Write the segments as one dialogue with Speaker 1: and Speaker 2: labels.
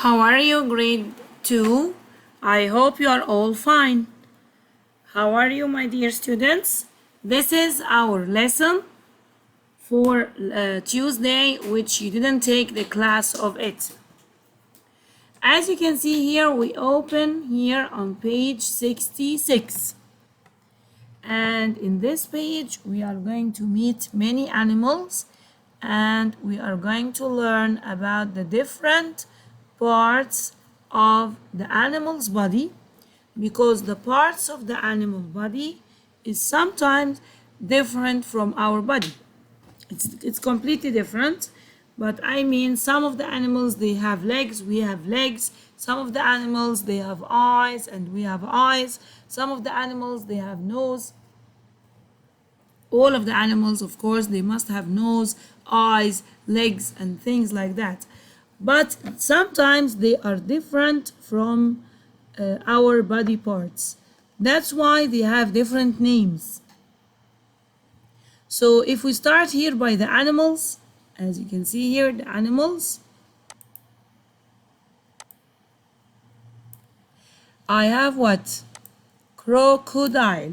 Speaker 1: How are you, grade 2? I hope you are all fine. How are you, my dear students? This is our lesson for Tuesday, which you didn't take the class of it. As you can see here, we open here on page 66. And in this page, we are going to meet many animals and we are going to learn about the different parts of the animal's body, because the parts of the animal body is sometimes different from our body. It's completely different, but I mean some of the animals, they have legs, we have legs. Some of the animals, they have eyes and we have eyes. Some of the animals, they have nose. All of the animals, of course, they must have nose, eyes, legs, and things like that. But sometimes they are different from our body parts. That's why they have different names. So if we start here by the animals, as you can see here, the animals, I have what? Crocodile.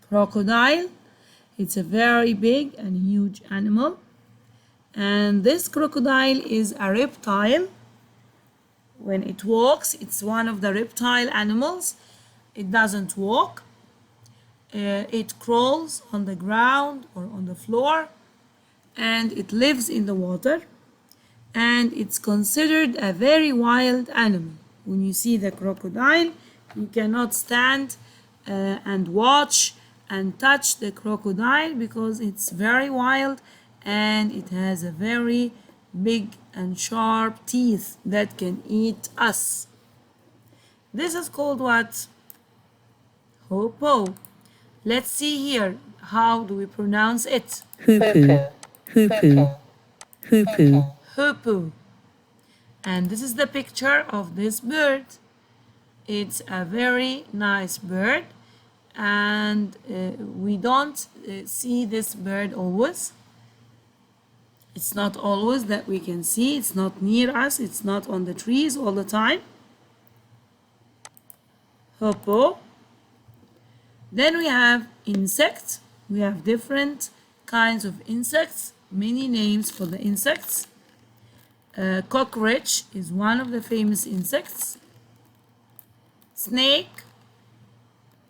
Speaker 1: Crocodile, it's a very big and huge animal. And this crocodile is a reptile. When it walks, it's one of the reptile animals. It doesn't walk. It crawls on the ground or on the floor, and it lives in the water. And it's considered a very wild animal. When you see the crocodile, you cannot stand and watch and touch the crocodile because it's very wild and it has a very big and sharp teeth that can eat us. This is called what? Hoopoe. Let's see here. How do we pronounce it?
Speaker 2: Hoopoe, hoopoe, hoopoe.
Speaker 1: Hoopoe. And this is the picture of this bird. It's a very nice bird, and we don't see this bird always. It's not always that we can see. It's not near us. It's not on the trees all the time. Hoopoe. Then we have insects. We have different kinds of insects, many names for the insects. Cockroach is one of the famous insects. Snake,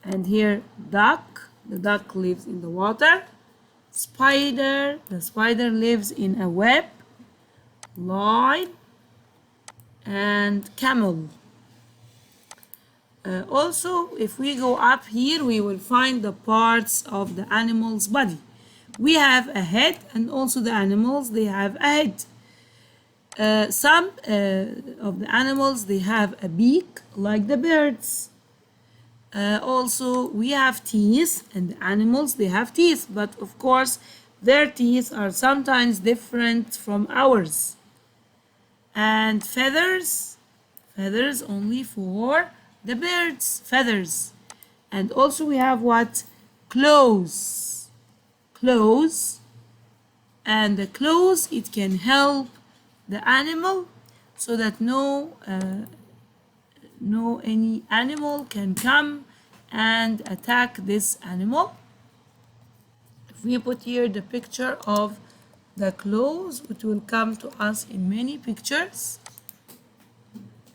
Speaker 1: and here duck. The duck lives in the water. Spider, the spider lives in a web. Lion and camel. Also, if we go up here, we will find the parts of the animal's body. We have a head, and also the animals, they have a head. Some of the animals, they have a beak like the birds. Also, we have teeth, and the animals, they have teeth, but of course their teeth are sometimes different from ours. And feathers, feathers only for the birds, feathers. And also we have what? Claws. Claws. And the claws, it can help the animal so that no any animal can come and attack this animal. If we put here the picture of the claws, it will come to us in many pictures.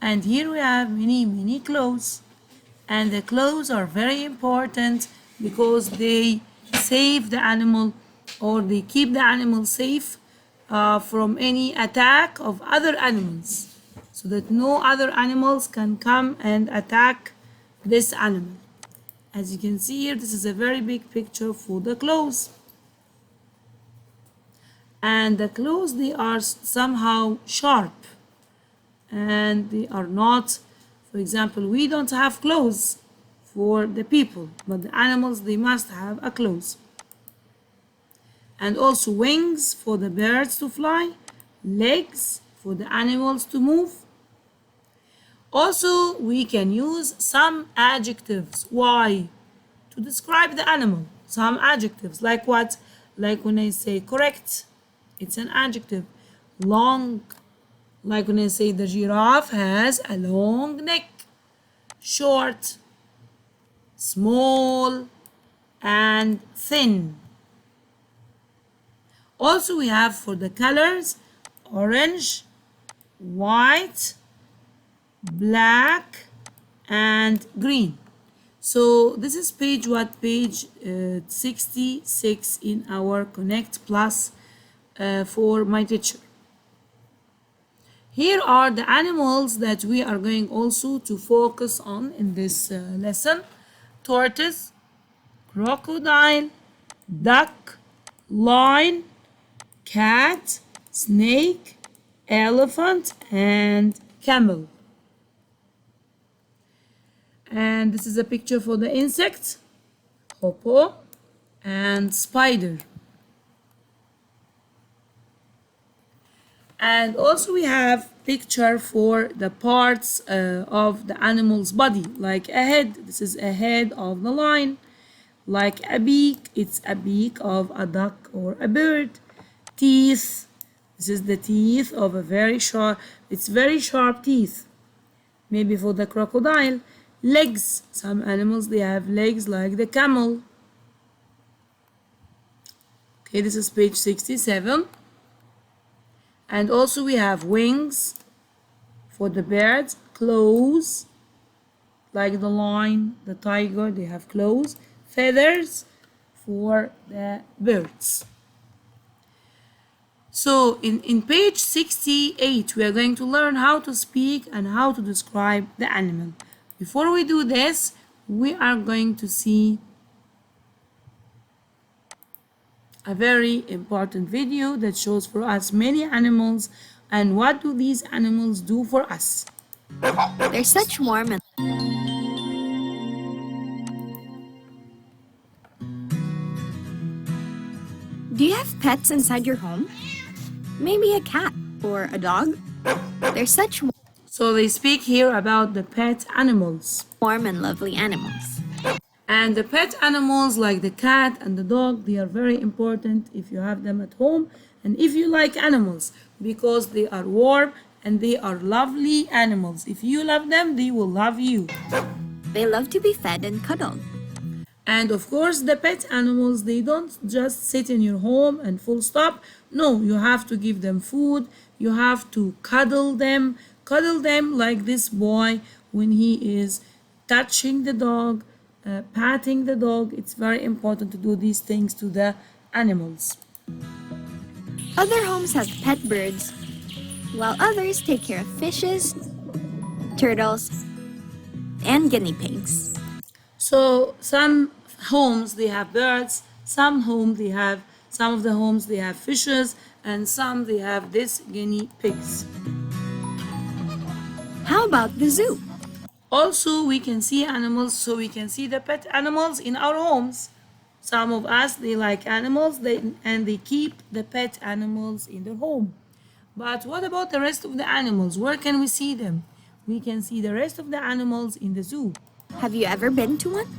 Speaker 1: And here we have many claws. And the claws are very important because they save the animal, or they keep the animal safe from any attack of other animals, so that no other animals can come and attack this animal. As you can see here, this is a very big picture for the claws. And the claws, they are somehow sharp, and they are not, for example, we don't have claws for the people, but the animals, they must have a claws. And also wings for the birds to fly, legs for the animals to move. Also, we can use some adjectives. Why? To describe the animal. Some adjectives, like what? Like when I say correct, it's an adjective. Long, Like when I say the giraffe has a long neck, short, small, and thin. Also, we have for the colors orange, white, black, and green. So this is page 66 in our Connect Plus for my teacher. Here are the animals that we are going also to focus on in this lesson: tortoise, crocodile, duck, lion, cat, snake, elephant, and camel. And this is a picture for the insects: hippo and spider. And also we have picture for the parts of the animal's body, like a head. This is a head of the lion. Like a beak, it's a beak of a duck or a bird. Teeth, this is the teeth of a very sharp teeth, maybe for the crocodile. Legs, some animals they have legs like the camel. Okay, this is page 67. And also we have wings for the birds, claws like the lion, the tiger, they have claws, feathers for the birds. So in page 68 we are going to learn how to speak and how to describe the animal. Before we do this, we are going to see a very important video that shows for us many animals and what do these animals do for us.
Speaker 3: They're such warm and Do you have pets inside your home? Maybe a cat or a dog? They're such
Speaker 1: So they speak here about the pet animals.
Speaker 3: warm and lovely animals.
Speaker 1: And the pet animals like the cat and the dog, they are very important if you have them at home and if you like animals, because they are warm and they are lovely animals. If you love them, they will love you.
Speaker 3: They love to be fed and cuddled.
Speaker 1: And of course, the pet animals, they don't just sit in your home and full stop. No, you have to give them food. You have to cuddle them. Cuddle them like this boy when he is touching the dog, patting the dog. It's very important to do these things to the animals.
Speaker 3: Other homes have pet birds, while others take care of fishes, turtles, and guinea pigs.
Speaker 1: So some homes they have birds, some of the homes they have fishes, and some they have this guinea pigs.
Speaker 3: How about the zoo?
Speaker 1: Also, we can see animals, so we can see the pet animals in our homes. Some of us they like animals, and they keep the pet animals in their home. But what about the rest of the animals? Where can we see them? We can see the rest of the animals in the zoo.
Speaker 3: Have you ever been to one?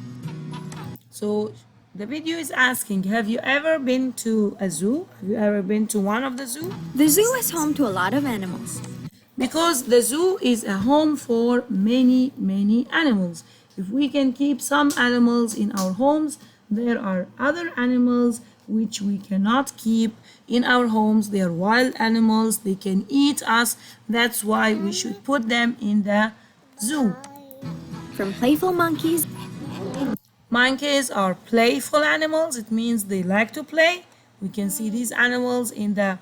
Speaker 1: So the video is asking, have you ever been to a zoo? Have you ever been to one of the zoo?
Speaker 3: The zoo is home to a lot of animals.
Speaker 1: Because the zoo is a home for many, many animals. If we can keep some animals in our homes, there are other animals which we cannot keep in our homes. They are wild animals. They can eat us. That's why we should put them in the zoo.
Speaker 3: From playful monkeys,
Speaker 1: Monkeys are playful animals. It means they like to play. We can see these animals in the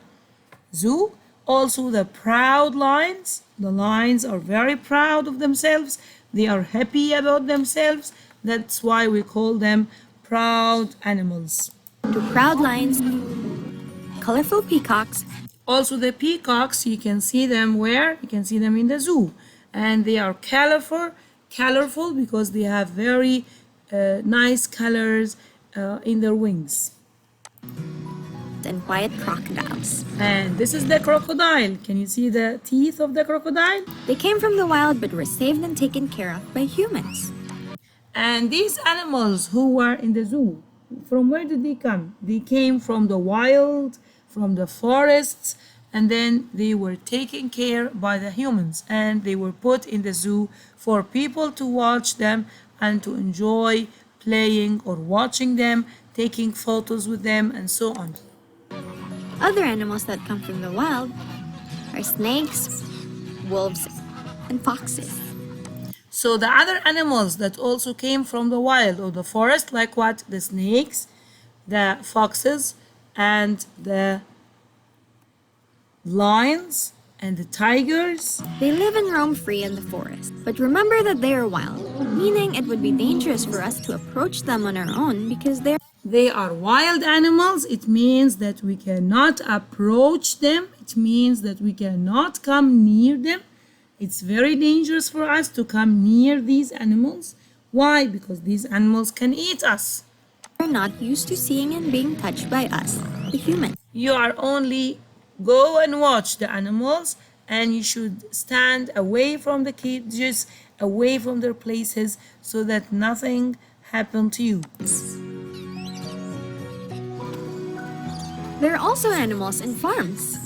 Speaker 1: zoo. Also the proud lions. The lions are very proud of themselves. They are happy about themselves. That's why we call them proud animals.
Speaker 3: to proud lions, colorful peacocks,
Speaker 1: Also the peacocks, you can see them where? You can see them in the zoo. And they are colorful because they have very nice colors in their wings.
Speaker 3: and quiet crocodiles.
Speaker 1: And this is the crocodile. Can you see the teeth of the crocodile?
Speaker 3: They came from the wild but were saved and taken care of by humans.
Speaker 1: And these animals who were in the zoo, from where did they come? They came from the wild, from the forests, and then they were taken care by the humans, and they were put in the zoo for people to watch them and to enjoy playing or watching them, taking photos with them, and so on.
Speaker 3: Other animals that come from the wild are snakes, wolves, and foxes.
Speaker 1: So the other animals that also came from the wild or the forest, like what? The snakes, the foxes, and the lions, and the tigers.
Speaker 3: They live and roam free in the forest, but remember that they are wild, meaning it would be dangerous for us to approach them on our own because
Speaker 1: They are wild animals. It means that we cannot approach them. It means that we cannot come near them. It's very dangerous for us to come near these animals. Why? Because these animals can eat us.
Speaker 3: they're not used to seeing and being touched by us, the humans.
Speaker 1: You are only go and watch the animals, and you should stand away from the cages, away from their places, so that nothing happen to you.
Speaker 3: There are also animals in farms.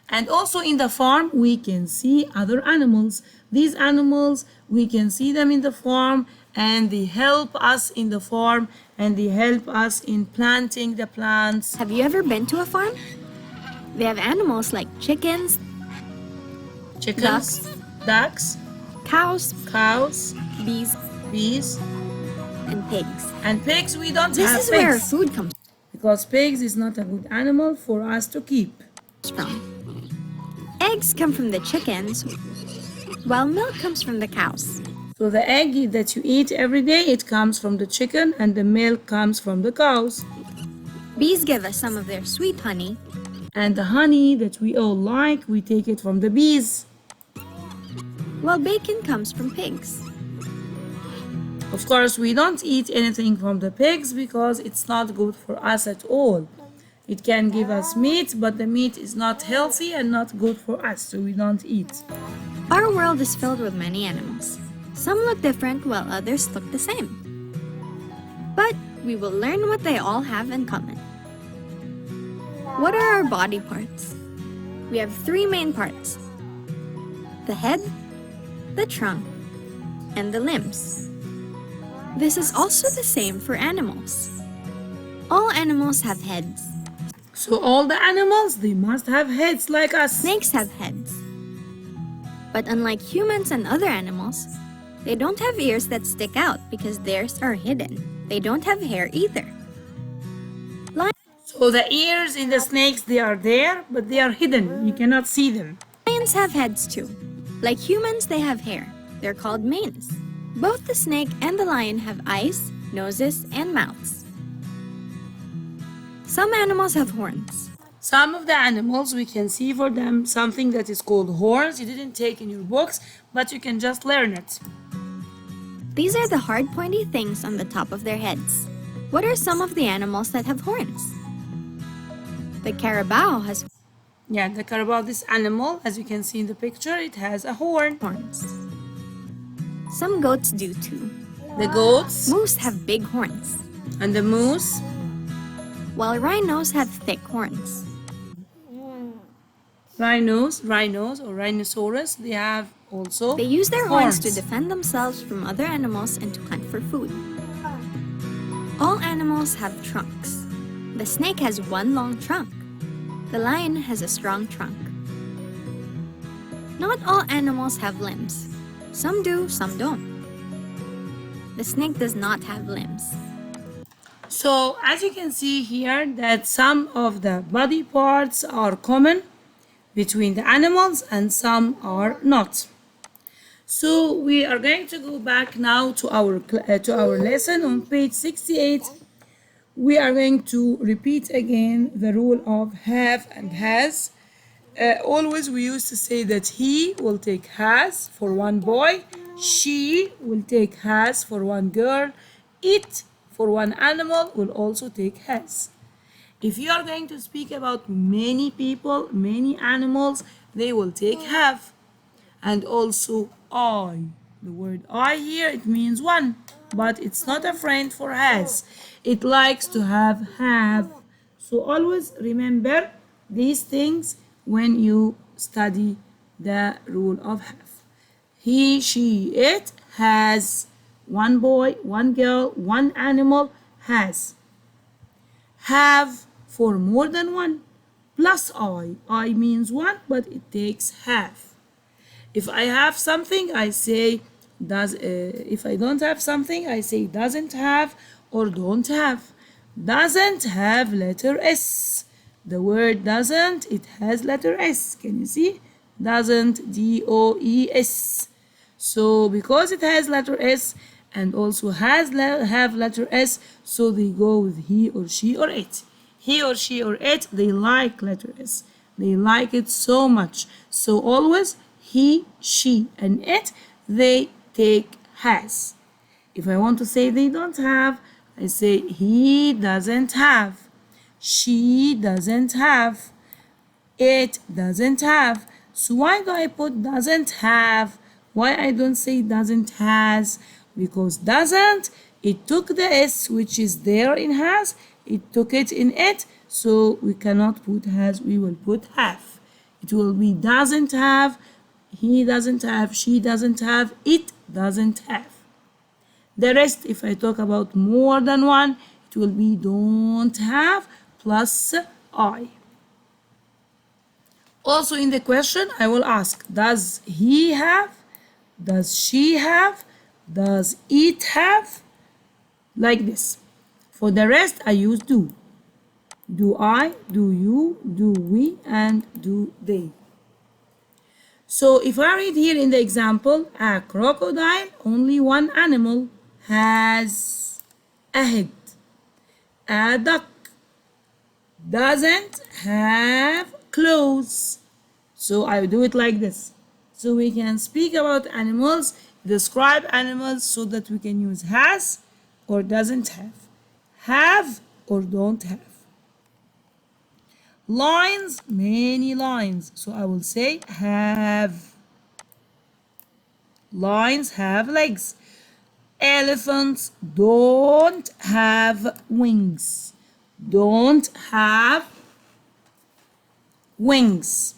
Speaker 1: And also in the farm, we can see other animals. These animals, we can see them in the farm, and they help us in the farm, and they help us in planting the plants.
Speaker 3: Have you ever been to a farm? They have animals like chickens,
Speaker 1: Chickens, ducks,
Speaker 3: cows,
Speaker 1: cows,
Speaker 3: bees,
Speaker 1: bees,
Speaker 3: and pigs.
Speaker 1: and pigs. We don't
Speaker 3: This
Speaker 1: have
Speaker 3: is where
Speaker 1: pigs
Speaker 3: food comes
Speaker 1: because pigs is not a good animal for us to keep.
Speaker 3: from. Eggs come from the chickens, while milk comes from the cows.
Speaker 1: So the egg that you eat every day, it comes from the chicken, and the milk comes from the cows.
Speaker 3: Bees give us some of their sweet honey,
Speaker 1: And the honey that we all like, we take it from the bees.
Speaker 3: while bacon comes from pigs.
Speaker 1: Of course, we don't eat anything from the pigs because it's not good for us at all. It can give us meat, but the meat is not healthy and not good for us, so we don't eat.
Speaker 3: Our world is filled with many animals. Some look different while others look the same. But we will learn what they all have in common. What are our body parts? We have three main parts: the head, the trunk, and the limbs. This is also the same for animals. All animals have heads.
Speaker 1: So all the animals, they must have heads like us.
Speaker 3: Snakes have heads. But unlike humans and other animals, they don't have ears that stick out because theirs are hidden. They don't have hair either.
Speaker 1: So the ears in the snakes, they are there, but they are hidden. You cannot see them.
Speaker 3: Lions have heads too. Like humans, they have hair. They're called manes. Both the snake and the lion have eyes, noses, and mouths. Some animals have horns.
Speaker 1: Some of the animals, we can see for them something that is called horns. You didn't take in your books, but you can just learn it.
Speaker 3: These are the hard pointy things on the top of their heads. What are some of the animals that have horns? The carabao has
Speaker 1: Yeah, the carabao, this animal, as you can see in the picture, it has a horn.
Speaker 3: horns. Some goats do too.
Speaker 1: The goats
Speaker 3: Moose have big horns,
Speaker 1: and the moose,
Speaker 3: while rhinos have thick horns.
Speaker 1: rhinos or rhinoceros, they have also
Speaker 3: They use their horns to defend themselves from other animals and to hunt for food. All animals have trunks. The snake has one long trunk. The lion has a strong trunk. Not all animals have limbs. Some do, some don't. The snake does not have limbs.
Speaker 1: So as you can see here that some of the body parts are common between the animals and some are not. So we are going to go back now to our lesson on page 68. We are going to repeat again the rule of have and has. Always we used to say that he will take has for one boy, she will take has for one girl, it for one animal will also take has. If you are going to speak about many people, many animals, they will take have. And also I. The word I here, it means one, but it's not a friend for has. It likes to have. So always remember these things when you study the rule of have. He, she, it has. One boy, one girl, one animal has. Have for more than one. Plus I. I means one, but it takes have. If I have something, I say does. If I don't have something, I say doesn't have or don't have. Doesn't have letter S. The word doesn't, it has letter S. Can you see? Doesn't, D-O-E-S. So because it has letter S and also have letter S, so they go with he or she or it. He or she or it, they like letter S. They like it so much. So always he, she, and it, they take has. If I want to say they don't have, I say he doesn't have. She doesn't have. It doesn't have. So why do I put doesn't have? Why I don't say doesn't has? Because doesn't, it took the S which is there in has, it took it in it, so we cannot put has, we will put have. It will be doesn't have, he doesn't have, she doesn't have, it doesn't have. The rest, if I talk about more than one, it will be don't have plus I. Also in the question, I will ask, does he have? Does she have? Does it have? Like this. For the rest, I use do. Do I, do you, do we, and do they. So if I read here in the example, a crocodile, only one animal, has a head. A duck doesn't have clothes. So I do it like this. So we can speak about animals, describe animals so that we can use has or doesn't have or don't have. Lines, many lines. So I will say have. Lions have legs. Elephants don't have wings. Don't have wings.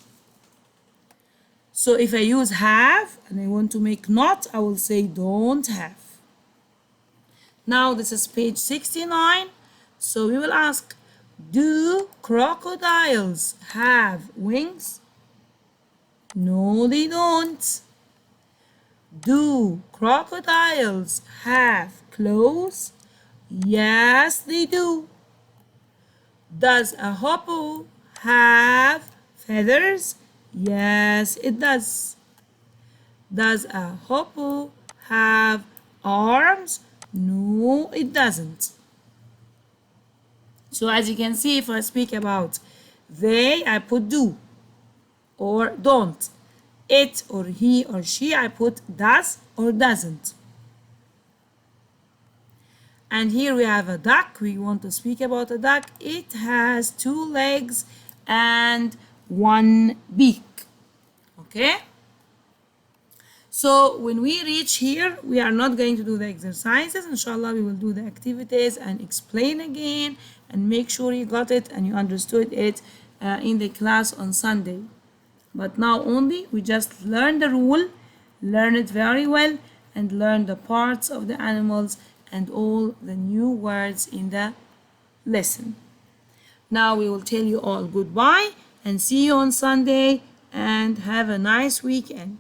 Speaker 1: So if I use have and I want to make not, I will say don't have. Now this is page 69. So we will ask, do crocodiles have wings? No, they don't. Do crocodiles have clothes? Yes, they do. Does a hippo have feathers? Yes, it does. Does a hippo have arms? No, it doesn't. So as you can see, if I speak about they, I put do or don't. It or he or she, I put does or doesn't. And here we have a duck. We want to speak about a duck. It has 2 legs and 1 beak. Okay? So when we reach here, we are not going to do the exercises. Inshallah, we will do the activities and explain again and make sure you got it and you understood it in the class on Sunday. But now only we just learn the rule, learn it very well, and learn the parts of the animals and all the new words in the lesson. Now we will tell you all goodbye and see you on Sunday and have a nice weekend.